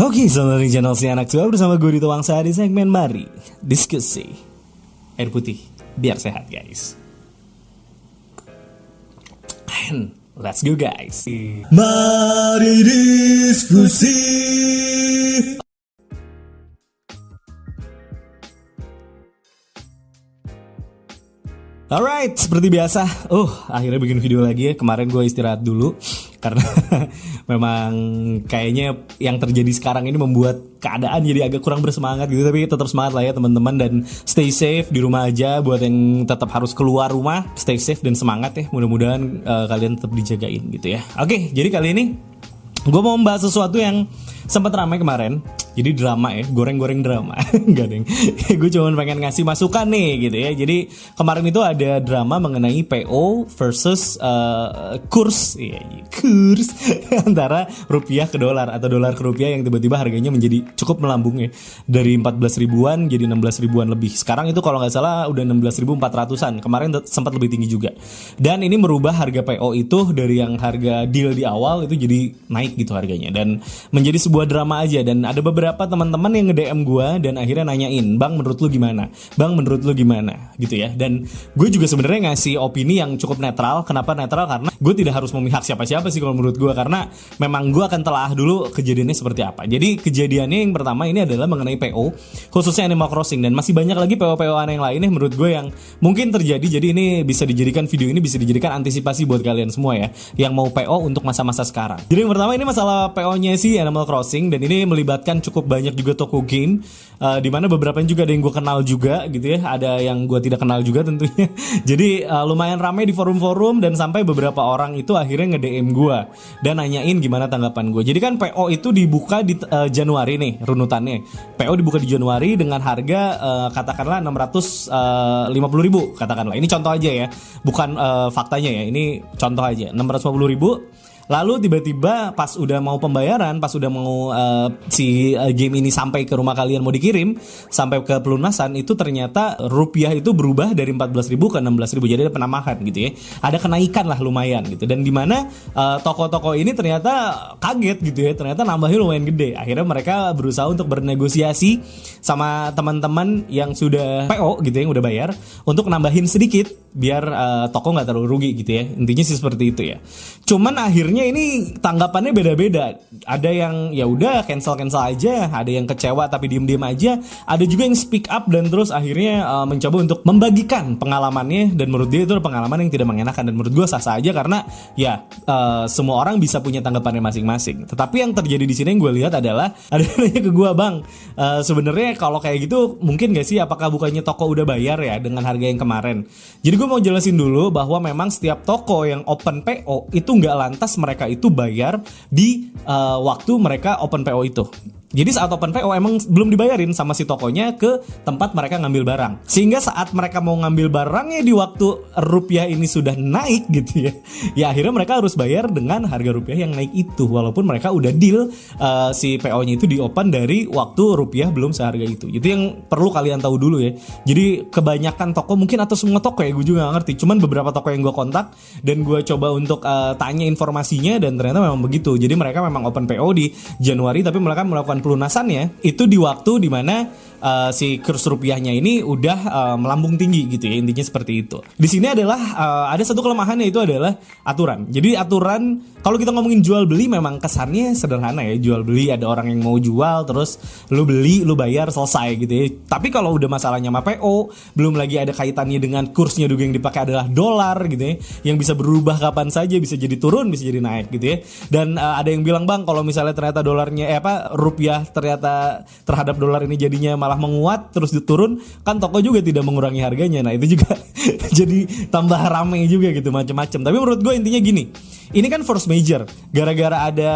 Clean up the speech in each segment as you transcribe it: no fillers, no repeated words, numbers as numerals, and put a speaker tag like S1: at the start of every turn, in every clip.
S1: Oke, selamat datang di channel Si Anak Tua bersama gue Dito Wangsa di segmen Mari Diskusi. Air putih, biar sehat guys. And let's go guys. Mari diskusi. Alright, seperti biasa, akhirnya bikin video lagi ya. Kemarin gue istirahat dulu karena memang kayaknya yang terjadi sekarang ini membuat keadaan jadi agak kurang bersemangat gitu. Tapi tetap semangat lah ya teman-teman, dan stay safe di rumah aja. Buat yang tetap harus keluar rumah, stay safe dan semangat ya. Mudah-mudahan kalian tetap dijagain gitu ya. Oke, jadi kali ini gue mau membahas sesuatu yang sempat ramai kemarin. Jadi drama ya, goreng-goreng drama. Enggak deng, gue cuma pengen ngasih masukan nih gitu ya. Jadi kemarin itu ada drama mengenai PO versus kurs antara rupiah ke dolar atau dolar ke rupiah yang tiba-tiba harganya menjadi cukup melambung ya. Dari 14 ribuan jadi 16 ribuan lebih. Sekarang itu kalau nggak salah udah 16.400-an. Kemarin sempat lebih tinggi juga. Dan ini merubah harga PO itu dari yang harga deal di awal itu jadi naik gitu harganya. Dan menjadi sebuah drama aja. Dan ada beberapa teman-teman yang nge-DM gue dan akhirnya nanyain, "Bang, menurut lu gimana? Bang, menurut lu gimana?" gitu ya. Dan gue juga sebenarnya ngasih opini yang cukup netral. Kenapa netral? Karena gue tidak harus memihak siapa-siapa sih kalau menurut gue, karena memang gue akan telah dulu kejadiannya seperti apa. Jadi kejadiannya yang pertama ini adalah mengenai PO, khususnya Animal Crossing, dan masih banyak lagi PO-PO yang lainnya menurut gue yang mungkin terjadi. Jadi ini bisa dijadikan video ini bisa dijadikan antisipasi buat kalian semua ya yang mau PO untuk masa-masa sekarang. Jadi yang pertama ini masalah PO-nya sih Animal Crossing, dan ini melibatkan cukup banyak juga toko game, di mana beberapa juga ada yang gue kenal juga gitu ya, ada yang gue tidak kenal juga tentunya. Jadi lumayan ramai di forum-forum, dan sampai beberapa orang itu akhirnya nge-DM gue dan nanyain gimana tanggapan gue. Jadi kan PO itu dibuka di Januari nih runutannya. PO dibuka di Januari dengan harga katakanlah 650.000 katakanlah. Ini contoh aja ya, bukan faktanya ya. Ini contoh aja 650.000. Lalu tiba-tiba pas udah mau pembayaran, pas udah mau si game ini sampai ke rumah kalian mau dikirim, sampai ke pelunasan, itu ternyata rupiah itu berubah dari 14.000 ke 16.000. Jadi ada penambahan gitu ya. Ada kenaikan lah lumayan gitu. Dan di mana toko-toko ini ternyata kaget gitu ya. Ternyata nambahnya lumayan gede. Akhirnya mereka berusaha untuk bernegosiasi sama teman-teman yang sudah PO gitu ya, yang udah bayar, untuk nambahin sedikit biar toko nggak terlalu rugi gitu ya. Intinya sih seperti itu ya. Cuman akhirnya ini tanggapannya beda-beda. Ada yang ya udah cancel aja, ada yang kecewa tapi diem-diem aja, ada juga yang speak up dan terus akhirnya mencoba untuk membagikan pengalamannya, dan menurut dia itu pengalaman yang tidak mengenakan, dan menurut gue sah-sah aja karena ya semua orang bisa punya tanggapannya masing-masing. Tetapi yang terjadi di sini yang gue lihat adalah ada nanya ke gue, "Bang, sebenarnya kalau kayak gitu mungkin gak sih, apakah bukannya toko udah bayar ya dengan harga yang kemarin?" Jadi gue mau jelasin dulu bahwa memang setiap toko yang open PO itu nggak lantas mereka itu bayar di waktu mereka open PO itu. Jadi saat open PO emang belum dibayarin sama si tokonya ke tempat mereka ngambil barang. Sehingga saat mereka mau ngambil barangnya di waktu rupiah ini sudah naik gitu ya, ya akhirnya mereka harus bayar dengan harga rupiah yang naik itu. Walaupun mereka udah deal si PO-nya itu di open dari waktu rupiah belum seharga itu. Itu yang perlu kalian tahu dulu ya. Jadi kebanyakan toko, mungkin atau semua toko ya, gue juga gak ngerti. Cuman beberapa toko yang gue kontak dan gue coba untuk tanya informasinya, dan ternyata memang begitu. Jadi mereka memang open PO di Januari, tapi mereka melakukan pelunasannya itu di waktu dimana si kurs rupiahnya ini udah melambung tinggi gitu ya. Intinya seperti itu. Di sini adalah ada satu kelemahannya, itu adalah aturan. Jadi aturan kalau kita ngomongin jual beli memang kesannya sederhana ya. Jual beli ada orang yang mau jual, terus lu beli, lu bayar, selesai gitu ya. Tapi kalau udah masalahnya sama PO, belum lagi ada kaitannya dengan kursnya juga yang dipakai adalah dolar gitu ya, yang bisa berubah kapan saja, bisa jadi turun, bisa jadi naik gitu ya. Dan ada yang bilang, "Bang, kalau misalnya ternyata dolarnya rupiah ternyata terhadap dolar ini jadinya malah menguat terus diturun, kan toko juga tidak mengurangi harganya." Nah itu juga jadi tambah rame juga gitu, macam-macam. Tapi menurut gue intinya gini, ini kan force major gara-gara ada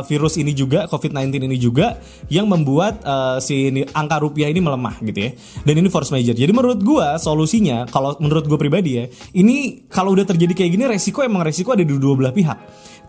S1: virus ini juga, COVID-19 ini juga, yang membuat angka rupiah ini melemah gitu ya. Dan ini force major. Jadi menurut gue solusinya, kalau menurut gue pribadi ya, ini kalau udah terjadi kayak gini, resiko ada di dua belah pihak.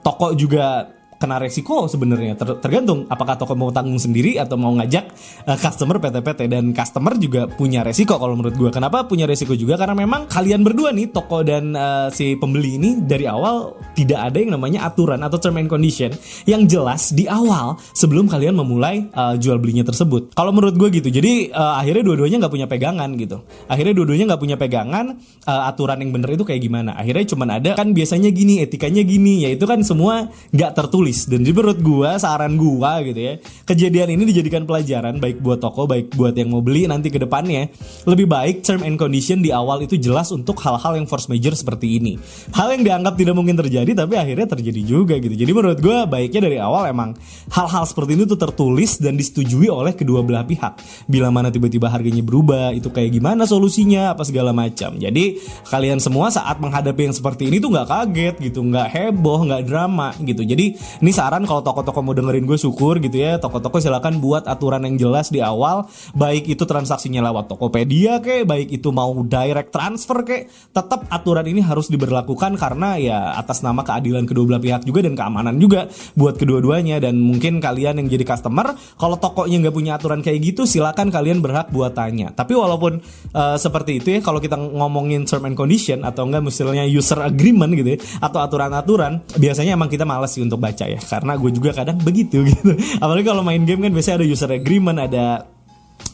S1: Toko juga kena resiko sebenarnya. Tergantung apakah toko mau tanggung sendiri atau mau ngajak customer PT-PT. Dan customer juga punya resiko kalau menurut gue. Kenapa punya resiko juga? Karena memang kalian berdua nih, toko dan si pembeli ini, dari awal tidak ada yang namanya aturan atau term and condition yang jelas di awal sebelum kalian memulai jual belinya tersebut. Kalau menurut gue gitu. Jadi akhirnya dua-duanya nggak punya pegangan gitu. Akhirnya dua-duanya nggak punya pegangan aturan yang bener itu kayak gimana. Akhirnya cuman ada kan biasanya gini, etikanya gini, ya itu kan semua nggak tertulis. Dan jadi menurut gue, saran gue gitu ya, kejadian ini dijadikan pelajaran baik buat toko, baik buat yang mau beli nanti ke depannya. Lebih baik term and condition di awal itu jelas untuk hal-hal yang force major seperti ini. Hal yang dianggap tidak mungkin terjadi tapi akhirnya terjadi juga gitu. Jadi menurut gue baiknya dari awal emang hal-hal seperti ini tuh tertulis dan disetujui oleh kedua belah pihak. Bila mana tiba-tiba harganya berubah, itu kayak gimana solusinya, apa segala macam. Jadi kalian semua saat menghadapi yang seperti ini tuh nggak kaget gitu, nggak heboh, nggak drama gitu. Jadi ini saran kalau toko-toko mau dengerin gue, syukur gitu ya. Toko-toko silakan buat aturan yang jelas di awal, baik itu transaksinya lewat Tokopedia kek, baik itu mau direct transfer kek, tetap aturan ini harus diberlakukan karena ya atas nama keadilan kedua belah pihak juga dan keamanan juga buat kedua-duanya. Dan mungkin kalian yang jadi customer, kalau tokonya nggak punya aturan kayak gitu, silakan kalian berhak buat tanya. Tapi walaupun seperti itu ya, kalau kita ngomongin term and condition atau enggak misalnya user agreement gitu ya, atau aturan-aturan, biasanya emang kita malas sih untuk baca ya, karena gue juga kadang begitu gitu. Apalagi kalau main game kan biasanya ada user agreement, ada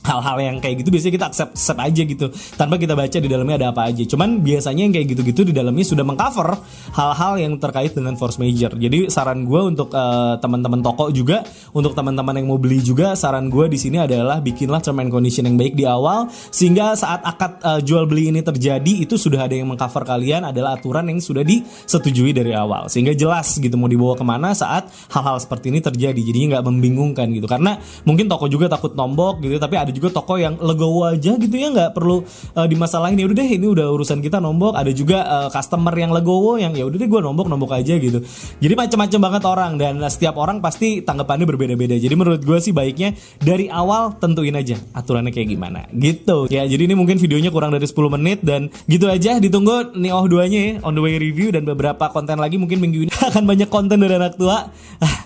S1: hal-hal yang kayak gitu biasanya kita accept aja gitu tanpa kita baca di dalamnya ada apa aja. Cuman biasanya yang kayak gitu-gitu di dalamnya sudah mengcover hal-hal yang terkait dengan force major. Jadi saran gue untuk teman-teman toko juga, untuk teman-teman yang mau beli juga, saran gue di sini adalah bikinlah term and condition yang baik di awal, sehingga saat akad jual beli ini terjadi itu sudah ada yang mengcover kalian, adalah aturan yang sudah disetujui dari awal, sehingga jelas gitu mau dibawa kemana saat hal-hal seperti ini terjadi. Jadinya nggak membingungkan gitu, karena mungkin toko juga takut nombok gitu, tapi ada juga toko yang legowo aja gitu ya, nggak perlu dimasalahin, ya udah deh ini udah urusan kita nombok. Ada juga customer yang legowo yang ya udah deh gue nombok aja gitu. Jadi macam-macam banget orang, dan setiap orang pasti tanggapannya berbeda-beda. Jadi menurut gue sih baiknya dari awal tentuin aja aturannya kayak gimana gitu ya. Jadi ini mungkin videonya kurang dari 10 menit dan gitu aja. Ditunggu Nioh 2-nya ya, on the way review, dan beberapa konten lagi mungkin minggu ini akan banyak konten dari anak tua.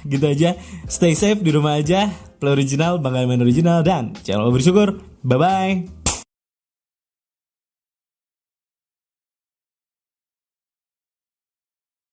S1: Gitu aja, stay safe di rumah aja, play original, bangga main original, dan jangan lupa bersyukur. Bye-bye.